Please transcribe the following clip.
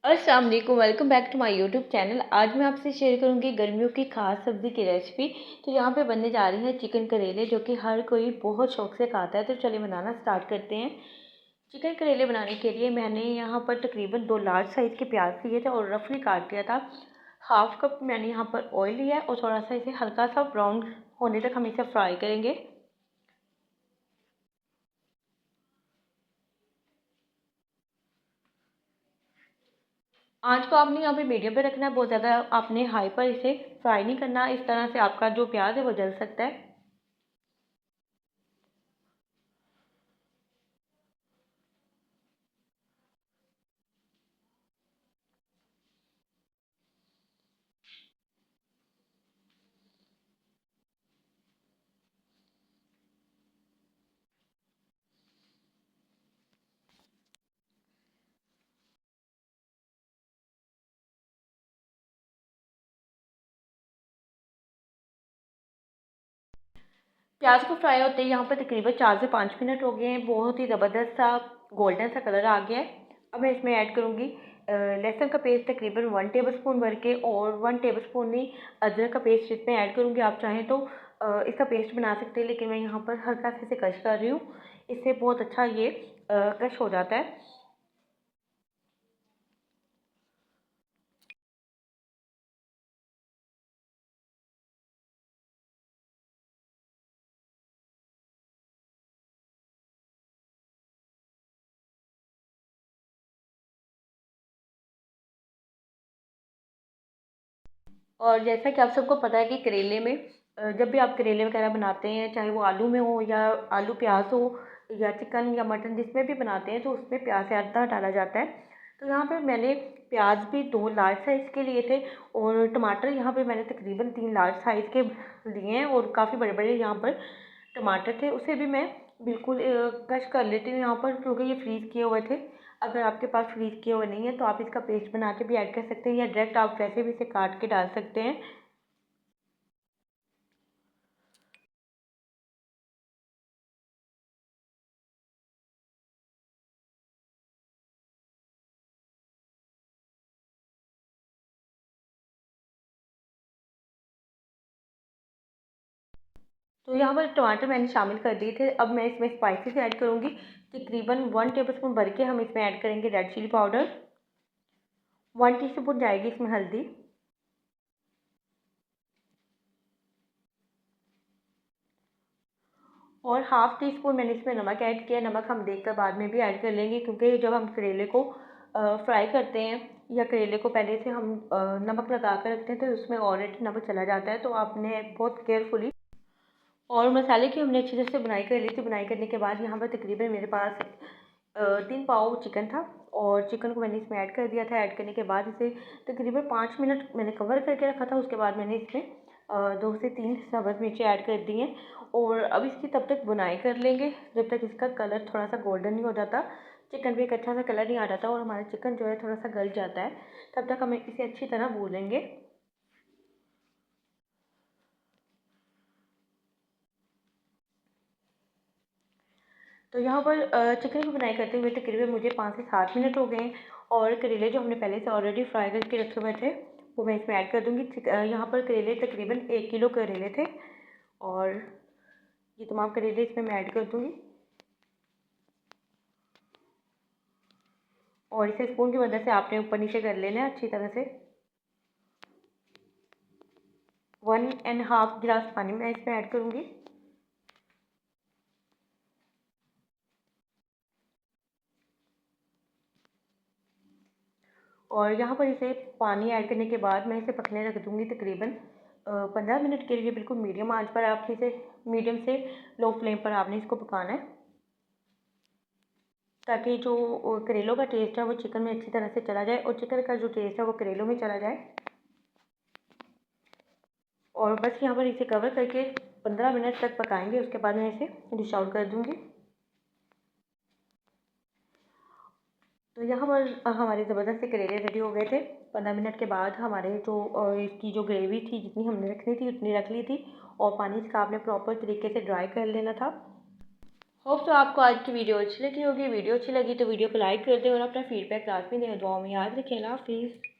अस्सलाम वालेकुम, welcome back to my YouTube channel. आज मैं आपसे शेयर करूंगी गर्मियों की खास सब्ज़ी की रेसिपी। तो यहाँ पे बनने जा रही है चिकन करेले, जो कि हर कोई बहुत शौक से खाता है। तो चलिए बनाना स्टार्ट करते हैं। चिकन करेले बनाने के लिए मैंने यहाँ पर तकरीबन 2 लार्ज साइज़ के प्याज लिए थे और रफली काट लिया था। हाफ कप मैंने यहाँ पर ऑयल लिया है और थोड़ा सा इसे हल्का सा ब्राउन होने तक हम इसे फ्राई करेंगे। आँच को आपने यहाँ पे मीडियम पे रखना है, बहुत ज़्यादा आपने हाई पर इसे फ्राई नहीं करना। इस तरह से आपका जो प्याज है वो जल सकता है। प्याज को फ्राई होते ही यहाँ पर तकरीबन 4 से 5 मिनट हो गए हैं। बहुत ही ज़बरदस्त सा गोल्डन सा कलर आ गया है। अब मैं इसमें ऐड करूँगी लहसुन का पेस्ट तकरीबन 1 टेबलस्पून भर के, और 1 टेबलस्पून ही अदरक का पेस्ट इसमें ऐड करूँगी। आप चाहें तो इसका पेस्ट बना सकते हैं, लेकिन मैं यहाँ पर हल्का से इसे क्रश कर रही हूँ। इससे बहुत अच्छा ये क्रश हो जाता है। और जैसा कि आप सबको पता है कि करेले में जब भी आप करेले वगैरह बनाते हैं, चाहे वो आलू में हो या आलू प्याज हो या चिकन या मटन, जिसमें भी बनाते हैं तो उसमें प्याज ज़्यादा डाला जाता है। तो यहाँ पे मैंने प्याज भी 2 लार्ज साइज़ के लिए थे, और टमाटर यहाँ पे मैंने तकरीबन 3 लार्ज साइज़ के लिए हैं, और काफ़ी बड़े बड़े यहाँ पर टमाटर थे। उसे भी मैं बिल्कुल क्रश कर लेती हूँ यहाँ पर, क्योंकि ये फ्रीज़ किए हुए थे। अगर आपके पास फ्रीज़ किए हुए नहीं है तो आप इसका पेस्ट बना के भी ऐड कर सकते हैं, या डायरेक्ट आप वैसे भी इसे काट के डाल सकते हैं। तो यहाँ पर टमाटर मैंने शामिल कर दिए थे। अब मैं इसमें स्पाइसेस ऐड करूँगी। तकरीबन 1 टेबलस्पून भर के हम इसमें ऐड करेंगे रेड चिली पाउडर। 1 टीस्पून जाएगी इसमें हल्दी, और हाफ़ टी स्पून मैंने इसमें नमक ऐड किया। नमक हम देखकर बाद में भी ऐड कर लेंगे, क्योंकि जब हम करेले को फ्राई करते हैं या करेले को पहले से हम नमक लगा कर रखते हैं तो उसमें ऑलरेडी नमक चला जाता है। तो आपने बहुत केयरफुली, और मसाले की हमने अच्छी तरह से बुनाई कर ली थी। बुनाई करने के बाद यहाँ पर तकरीबन मेरे पास 3 पाव चिकन था, और चिकन को मैंने इसमें ऐड कर दिया था। ऐड करने के बाद इसे तकरीबन 5 मिनट मैंने कवर करके रखा था। उसके बाद मैंने इसमें 2 से 3 सब्ज़ मिर्ची ऐड कर दी हैं, और अब इसकी तब तक बुनाई कर लेंगे जब तक इसका कलर थोड़ा सा गोल्डन नहीं हो जाता। चिकन पे एक अच्छा सा कलर नहीं आ जाता, और हमारा चिकन जो है थोड़ा सा गल जाता है। तब तक हमें इसे अच्छी तरह भूनेंगे। तो यहाँ पर चिकन की बुनाई करते हुए तकरीबन मुझे 5 से 7 मिनट हो गए हैं, और करेले जो हमने पहले से ऑलरेडी फ्राई करके रखे हुए थे वो मैं इसमें ऐड कर दूँगी। यहाँ पर करेले तकरीबन 1 किलो करेले थे, और ये तमाम करेले इसमें मैं ऐड कर दूँगी, और इसे स्पून की मदद से आपने ऊपर नीचे कर लेना है अच्छी तरह से। 1 1/2 गिलास पानी मैं इसमें ऐड करूँगी। और यहाँ पर इसे पानी ऐड करने के बाद मैं इसे पकने रख दूँगी तकरीबन 15 मिनट के लिए। बिल्कुल मीडियम आंच पर आप इसे, मीडियम से लो फ्लेम पर आपने इसको पकाना है, ताकि जो करेलों का टेस्ट है वो चिकन में अच्छी तरह से चला जाए, और चिकन का जो टेस्ट है वो करेलों में चला जाए। और बस यहाँ पर इसे कवर करके 15 मिनट तक पकाएंगे। उसके बाद मैं इसे डिश आउट कर दूँगी। तो यहाँ पर हमारे ज़बरदस्त से करेले रेडी हो गए थे। 15 मिनट के बाद हमारे जो इसकी जो ग्रेवी थी, जितनी हमने रखनी थी उतनी रख ली थी, और पानी इसका आपने प्रॉपर तरीके से ड्राई कर लेना था। होप तो आपको आज की वीडियो अच्छी लगी होगी। वीडियो अच्छी लगी तो वीडियो को लाइक कर दें और अपना फीडबैक लाजमी दें। दुआ में याद रखें। अल्लाह हाफिज़।